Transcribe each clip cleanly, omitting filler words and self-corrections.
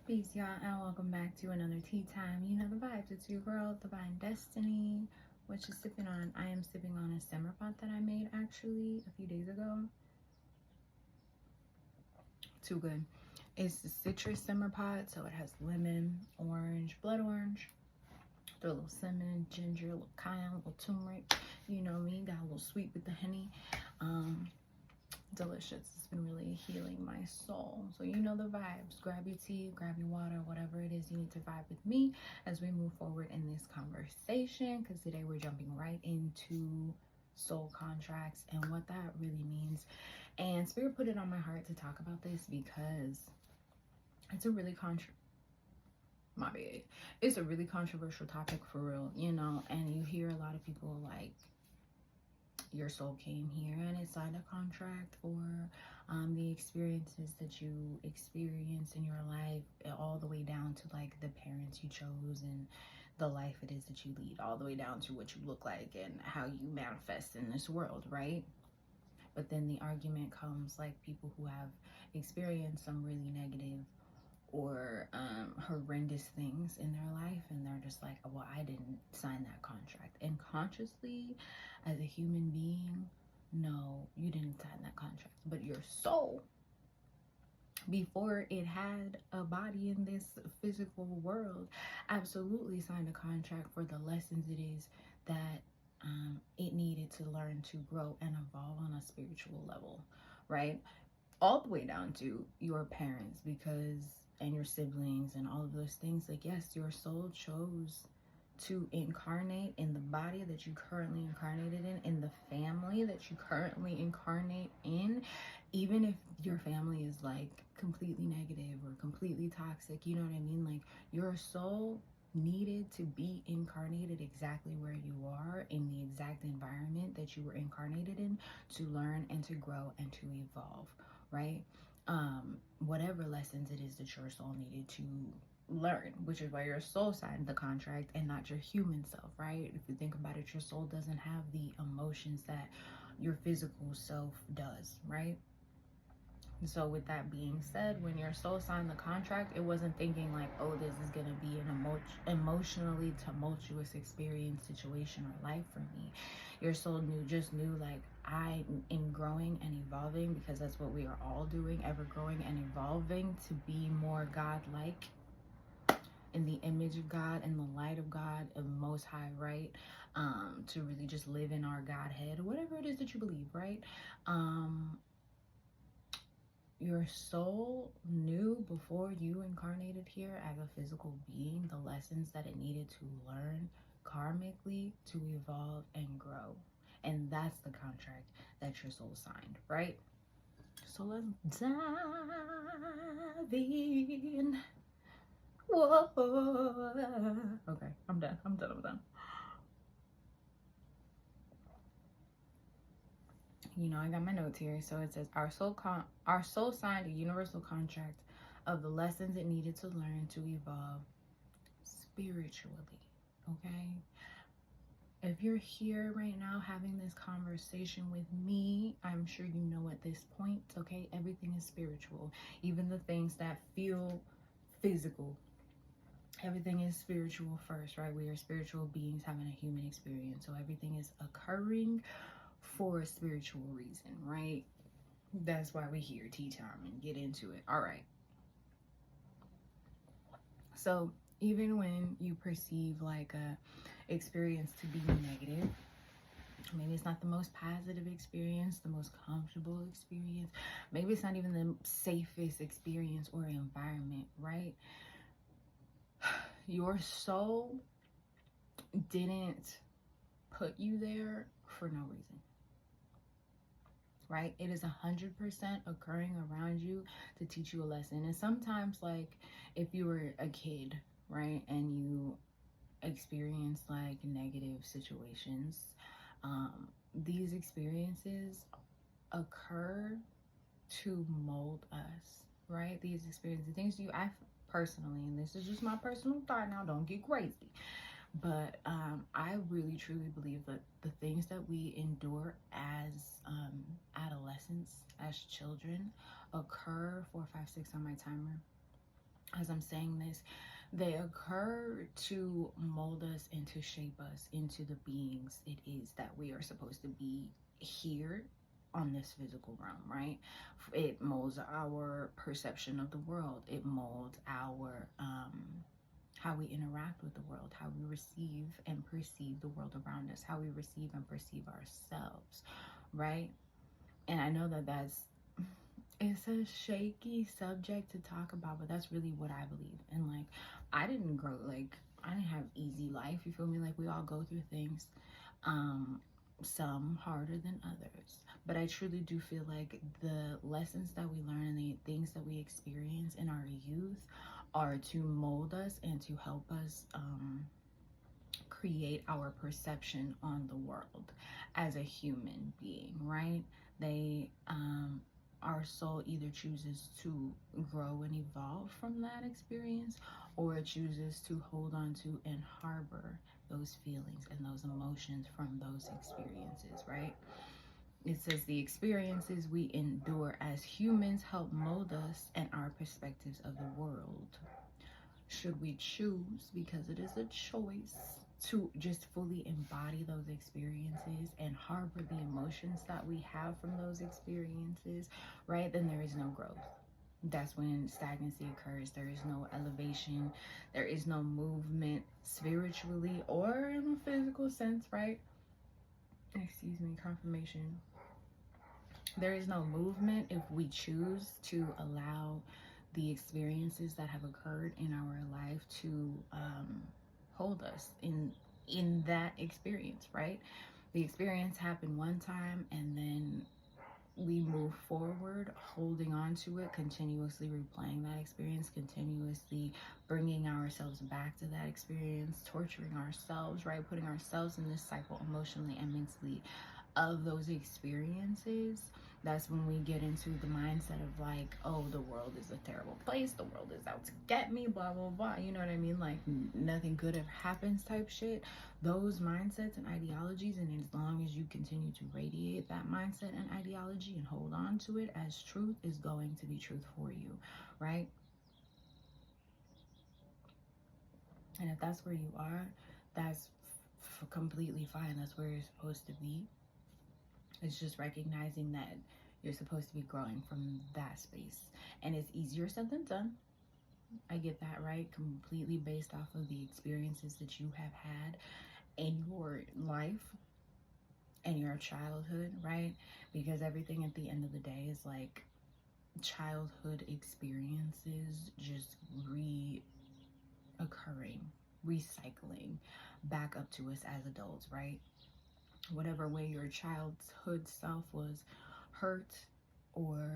Peace, y'all, and welcome back to another tea time. You know the vibes. It's your girl, Divine Destiny. What you sipping on? I am sipping on a simmer pot that I made actually a few days ago. Too good. It's the citrus simmer pot, so it has lemon, orange, blood orange, throw a little cinnamon, ginger, a little cayenne, a little turmeric. You know me, got a little sweet with the honey. Delicious. It's been really healing my soul. So you know the vibes. Grab your tea, grab your water, whatever it is you need to vibe with me as we move forward in this conversation, because today we're jumping right into soul contracts and what that really means. And Spirit put it on my heart to talk about this because it's a really it's a really controversial topic for real, you know, and you hear a lot of people like, your soul came here and it signed a contract, or the experiences that you experience in your life, all the way down to like the parents you chose and the life it is that you lead, all the way down to what you look like and how you manifest in this world, right? But then the argument comes like people who have experienced some really negative or horrendous things in their life, and they're just like, well, I didn't sign that contract. And consciously, as a human being, no, you didn't sign that contract. But your soul, before it had a body in this physical world, absolutely signed a contract for the lessons it is that it needed to learn to grow and evolve on a spiritual level, right? All the way down to your parents, because and your siblings and all of those things. Like, yes, your soul chose to incarnate in the body that you currently incarnated in the family that you currently incarnate in, even if your family is like completely negative or completely toxic, you know what I mean? Like, your soul needed to be incarnated exactly where you are, in the exact environment that you were incarnated in, to learn and to grow and to evolve, right? Whatever lessons it is that your soul needed to learn, which is why your soul signed the contract and not your human self, right? If you think about it, your soul doesn't have the emotions that your physical self does, right? So with that being said, when your soul signed the contract, it wasn't thinking like, oh, this is going to be an emotionally tumultuous experience, situation, or life for me. Your soul knew like, I am growing and evolving, because that's what we are all doing, ever growing and evolving to be more God-like, in the image of God and the light of God, of Most High, right? To really just live in our Godhead, whatever it is that you believe, right? Your soul knew before you incarnated here as a physical being the lessons that it needed to learn karmically to evolve and grow. And that's the contract that your soul signed, right? So let's dive in. Whoa. Okay, I'm done. You know, I got my notes here. So it says, our soul signed a universal contract of the lessons it needed to learn to evolve spiritually. Okay? If you're here right now having this conversation with me, I'm sure you know at this point, okay, everything is spiritual. Even the things that feel physical, everything is spiritual first, right? We are spiritual beings having a human experience. So everything is occurring for a spiritual reason, right? That's why we're here, tea time, and get into it. All right. So even when you perceive like a experience to be negative, maybe it's not the most positive experience, the most comfortable experience, maybe it's not even the safest experience or environment, right? Your soul didn't put you there for no reason, right? It is 100% occurring around you to teach you a lesson. And sometimes, like, if you were a kid, right, and you experience like negative situations, these experiences occur to mold us, right? These experiences, things I personally, and this is just my personal thought now, don't get crazy, but I really truly believe that the things that we endure as adolescents, as children, occur 4, 5, 6 on my timer. as I'm saying this, they occur to mold us and to shape us into the beings it is that we are supposed to be here on this physical realm, right? It molds our perception of the world. It molds our how we interact with the world, how we receive and perceive the world around us, how we receive and perceive ourselves, right? And I know that it's a shaky subject to talk about, but that's really what I believe. And like, I didn't grow, like, I didn't have easy life, you feel me? Like, we all go through things, some harder than others, but I truly do feel like the lessons that we learn and the things that we experience in our youth are to mold us and to help us create our perception on the world as a human being, right? They our soul either chooses to grow and evolve from that experience, or it chooses to hold on to and harbor those feelings and those emotions from those experiences, right? It says the experiences we endure as humans help mold us and our perspectives of the world. Should we choose, because it is a choice, to just fully embody those experiences and harbor the emotions that we have from those experiences, right? Then there is no growth. That's when stagnancy occurs. There is no elevation. There is no movement spiritually or in a physical sense, right? Excuse me, confirmation. There is no movement if we choose to allow the experiences that have occurred in our life to hold us in that experience, right? The experience happened one time, and then we move forward holding on to it, continuously replaying that experience, continuously bringing ourselves back to that experience, torturing ourselves, right? Putting ourselves in this cycle emotionally and mentally of those experiences. That's when we get into the mindset of like, oh, the world is a terrible place, the world is out to get me, blah blah blah, you know what I mean? Like, nothing good ever happens type shit. Those mindsets and ideologies, and as long as you continue to radiate that mindset and ideology and hold on to it as truth, is going to be truth for you, right? And if that's where you are, that's completely fine. That's where you're supposed to be. It's just recognizing that you're supposed to be growing from that space. And it's easier said than done. I get that, right? Completely based off of the experiences that you have had in your life and your childhood, right? Because everything at the end of the day is like childhood experiences just reoccurring, recycling back up to us as adults, right? Whatever way your childhood self was hurt, or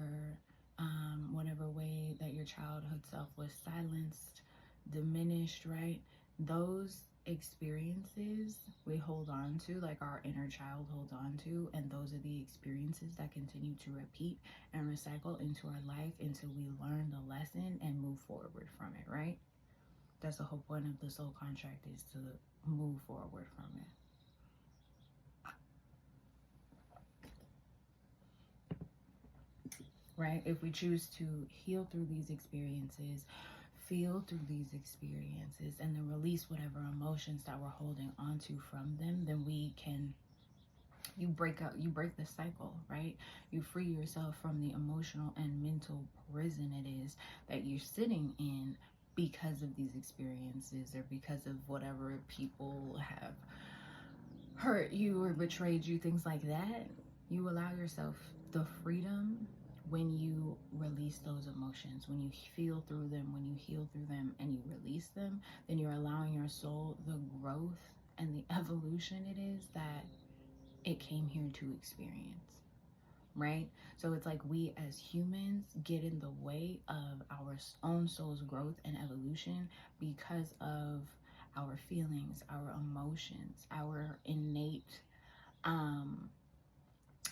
whatever way that your childhood self was silenced, diminished, right? Those experiences we hold on to, like our inner child holds on to, and those are the experiences that continue to repeat and recycle into our life until we learn the lesson and move forward from it, right? That's the whole point of the soul contract, is to move forward from it. Right? If we choose to heal through these experiences, feel through these experiences, and then release whatever emotions that we're holding onto from them, then you break the cycle, right? You free yourself from the emotional and mental prison it is that you're sitting in because of these experiences, or because of whatever people have hurt you or betrayed you, things like that. You allow yourself the freedom when you release those emotions, when you feel through them, when you heal through them and you release them, then you're allowing your soul the growth and the evolution it is that it came here to experience, right? So it's like we as humans get in the way of our own soul's growth and evolution because of our feelings, our emotions, our innate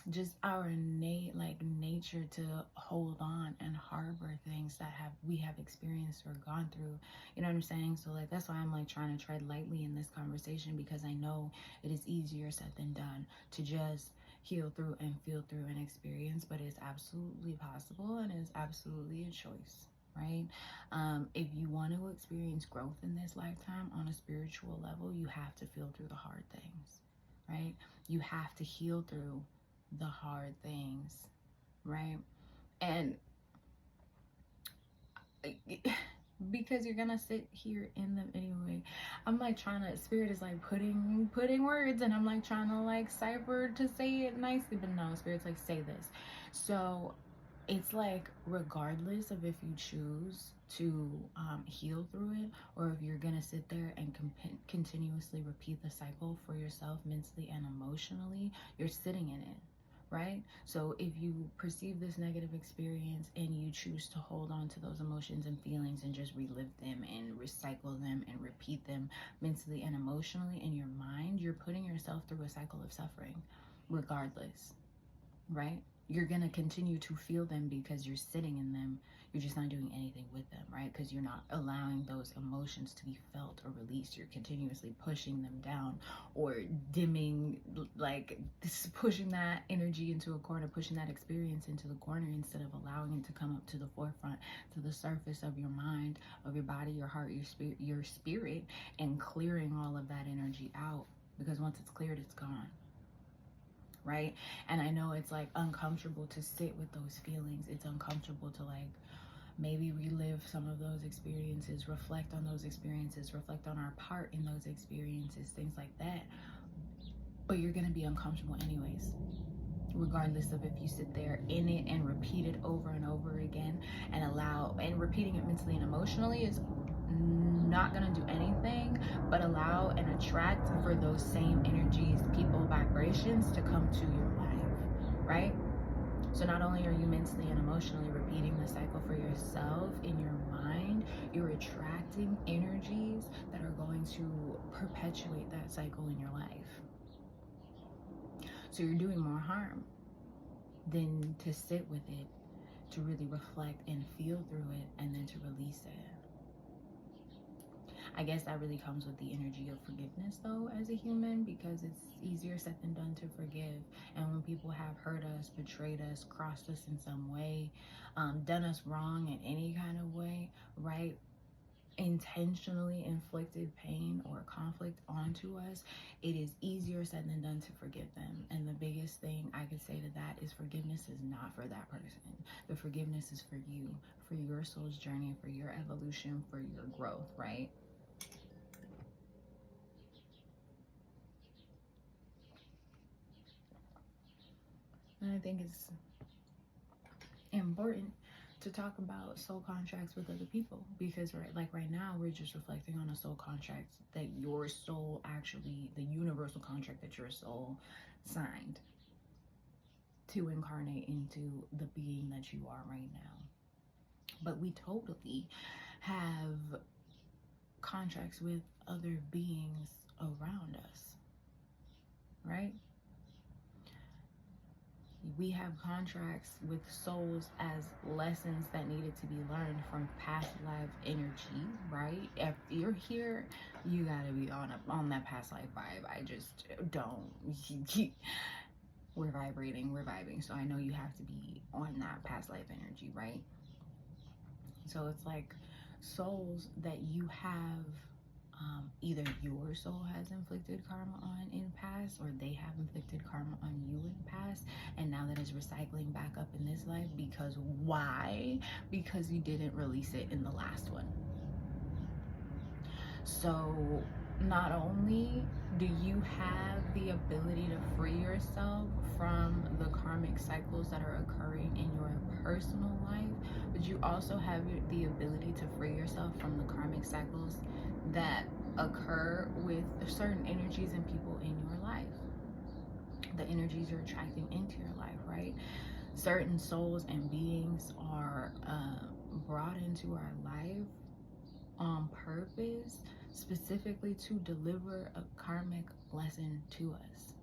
just our innate like nature to hold on and harbor things that we have experienced or gone through, you know what I'm saying? So like, that's why I'm like trying to tread lightly in this conversation, because I know it is easier said than done to just heal through and feel through an experience, but it's absolutely possible and it's absolutely a choice, right? If you want to experience growth in this lifetime on a spiritual level, you have to feel through the hard things, right? You have to heal through the hard things, right? And because you're gonna sit here in them anyway. I'm like trying to, spirit is like putting words, and I'm like trying to like cipher to say it nicely, but no, spirit's like, say this. So it's like, regardless of if you choose to heal through it, or if you're gonna sit there and continuously repeat the cycle for yourself mentally and emotionally, you're sitting in it, right? So if you perceive this negative experience and you choose to hold on to those emotions and feelings and just relive them and recycle them and repeat them mentally and emotionally in your mind, you're putting yourself through a cycle of suffering regardless, right? You're going to continue to feel them because you're sitting in them. You're just not doing anything with them, right? Because you're not allowing those emotions to be felt or released. You're continuously pushing them down or dimming, like pushing that energy into a corner, pushing that experience into the corner instead of allowing it to come up to the forefront, to the surface of your mind, of your body, your heart, your spirit, and clearing all of that energy out. Because once it's cleared, it's gone. Right? And I know it's like uncomfortable to sit with those feelings. It's uncomfortable to like maybe relive some of those experiences, reflect on those experiences, reflect on our part in those experiences, things like that. But you're going to be uncomfortable anyways, regardless of if you sit there in it and repeat it over and over again and repeating it mentally and emotionally is not going to do anything but allow and attract for those same energies, people, vibrations to come to your life, right? So not only are you mentally and emotionally repeating the cycle for yourself in your mind, you're attracting energies that are going to perpetuate that cycle in your life. So you're doing more harm than to sit with it, to really reflect and feel through it, and then to release it. I guess that really comes with the energy of forgiveness though as a human, because it's easier said than done to forgive. And when people have hurt us, betrayed us, crossed us in some way, done us wrong in any kind of way, right? Intentionally inflicted pain or conflict onto us, it is easier said than done to forgive them. And the biggest thing I could say to that is forgiveness is not for that person. The forgiveness is for you, for your soul's journey, for your evolution, for your growth, right? And I think it's important to talk about soul contracts with other people, because right now we're just reflecting on a soul contract that your soul actually, the universal contract that your soul signed to incarnate into the being that you are right now. But we totally have contracts with other beings around us, right? We have contracts with souls as lessons that needed to be learned from past life energy, right? If you're here, you gotta be on that past life vibe. I just don't. We're vibrating, we're vibing. So I know you have to be on that past life energy, right? So it's like souls that you have, either your soul has inflicted karma on in past, or they have inflicted karma on you in past, and now that is recycling back up in this life. Because why? Because you didn't release it in the last one. So not only do you have the ability to free yourself from the karmic cycles that are occurring in your personal life, but you also have the ability to free yourself from the karmic cycles that occur with certain energies and people in your life, the energies you're attracting into your life, right? Certain souls and beings are brought into our life on purpose, specifically to deliver a karmic lesson to us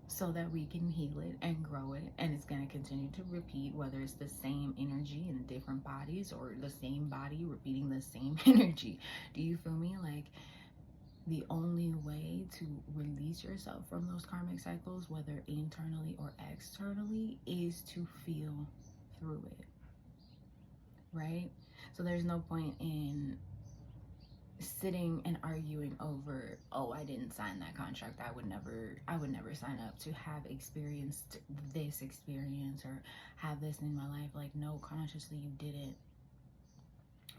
so that we can heal it and grow it. And it's going to continue to repeat, whether it's the same energy in different bodies or the same body repeating the same energy. Do you feel me? Like, the only way to release yourself from those karmic cycles, whether internally or externally, is to feel through it, right? So there's no point in sitting and arguing over, oh, I didn't sign that contract, I would never sign up to have experienced this experience or have this in my life. Like, no, consciously you didn't,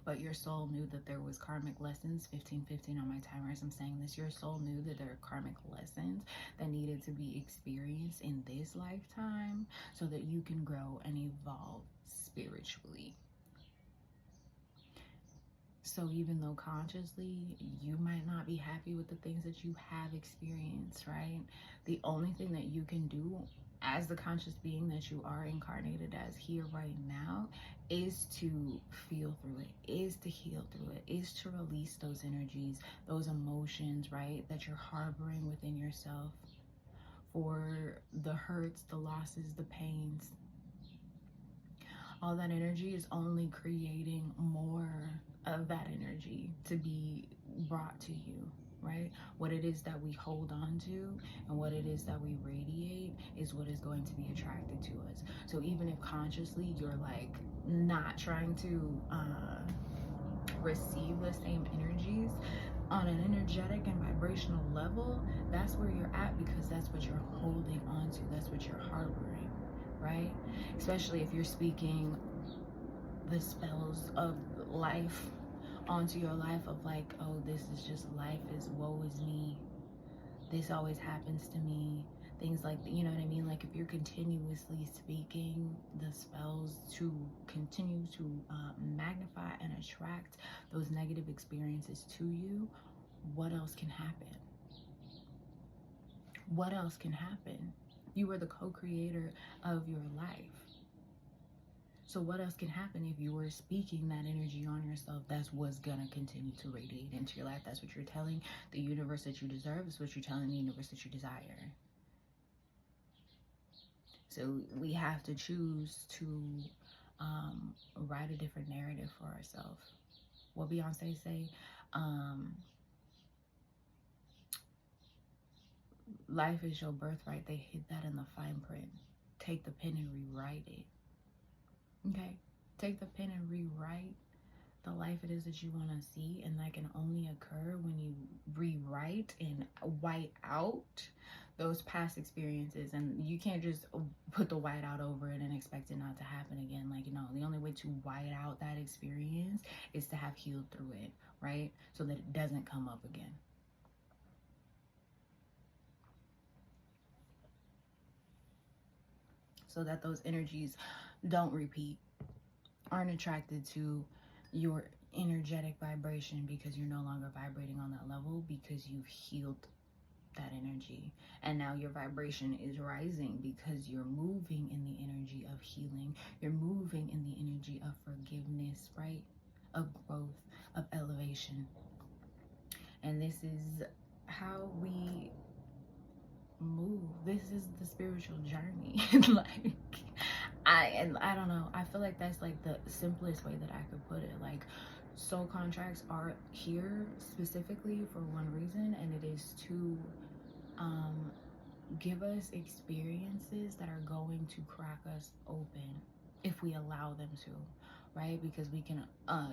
but your soul knew that there was karmic lessons. 1515 on my timer as I'm saying this. Your soul knew that there are karmic lessons that needed to be experienced in this lifetime so that you can grow and evolve spiritually. So even though consciously you might not be happy with the things that you have experienced, right? The only thing that you can do as the conscious being that you are incarnated as here right now is to feel through it, is to heal through it, is to release those energies, those emotions, right, that you're harboring within yourself for the hurts, the losses, the pains. All that energy is only creating more of that energy to be brought to you, right? What it is that we hold on to and what it is that we radiate is what is going to be attracted to us. So even if consciously you're like not trying to receive the same energies on an energetic and vibrational level, that's where you're at, because that's what you're holding on to, that's what you're harboring, right? Especially if you're speaking the spells of life onto your life of like, oh, this is just life, is woe is me, this always happens to me, things like that, you know what I mean? Like if you're continuously speaking the spells to continue to magnify and attract those negative experiences to you, what else can happen? What else can happen? You are the co-creator of your life. So what else can happen if you were speaking that energy on yourself? That's what's gonna continue to radiate into your life. That's what you're telling the universe that you deserve. It's what you're telling the universe that you desire. So we have to choose to write a different narrative for ourselves. What Beyonce say? Life is your birthright. They hid that in the fine print. Take the pen and rewrite it. Okay, take the pen and rewrite the life it is that you want to see, and that can only occur when you rewrite and white out those past experiences. And you can't just put the white out over it and expect it not to happen again. Like, you know, the only way to white out that experience is to have healed through it, right? So that it doesn't come up again. So that those energies don't repeat, aren't attracted to your energetic vibration, because you're no longer vibrating on that level, because you've healed that energy. And now your vibration is rising because you're moving in the energy of healing. You're moving in the energy of forgiveness, right? Of growth, of elevation. And this is how we move. This is the spiritual journey. Like, I don't know, I feel like that's like the simplest way that I could put it. Like, soul contracts are here specifically for one reason, and it is to give us experiences that are going to crack us open if we allow them to, right? Because we can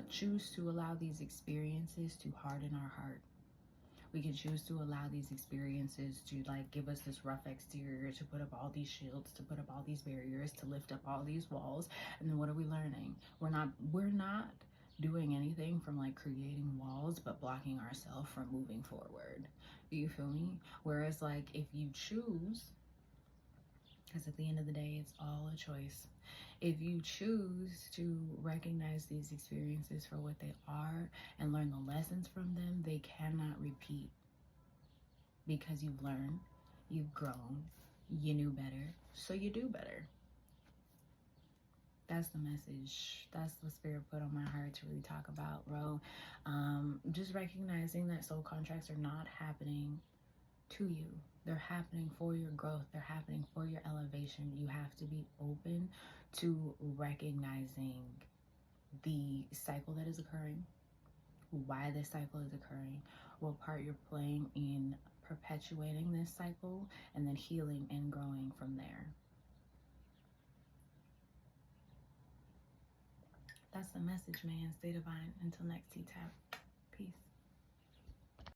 choose to allow these experiences to harden our heart. We can choose to allow these experiences to like give us this rough exterior, to put up all these shields, to put up all these barriers, to lift up all these walls. And then what are we learning? We're not doing anything from like creating walls, but blocking ourselves from moving forward. Do you feel me? Whereas like if you choose, because at the end of the day, it's all a choice. If you choose to recognize these experiences for what they are and learn the lessons from them, they cannot repeat, because you've learned, you've grown, you knew better, so you do better. That's the message. That's what Spirit put on my heart to really talk about, bro. Just recognizing that soul contracts are not happening to you. They're happening for your growth. They're happening for your elevation. You have to be open to recognizing the cycle that is occurring, why this cycle is occurring, what part you're playing in perpetuating this cycle, and then healing and growing from there. That's the message, man. Stay divine. Until next tea tap.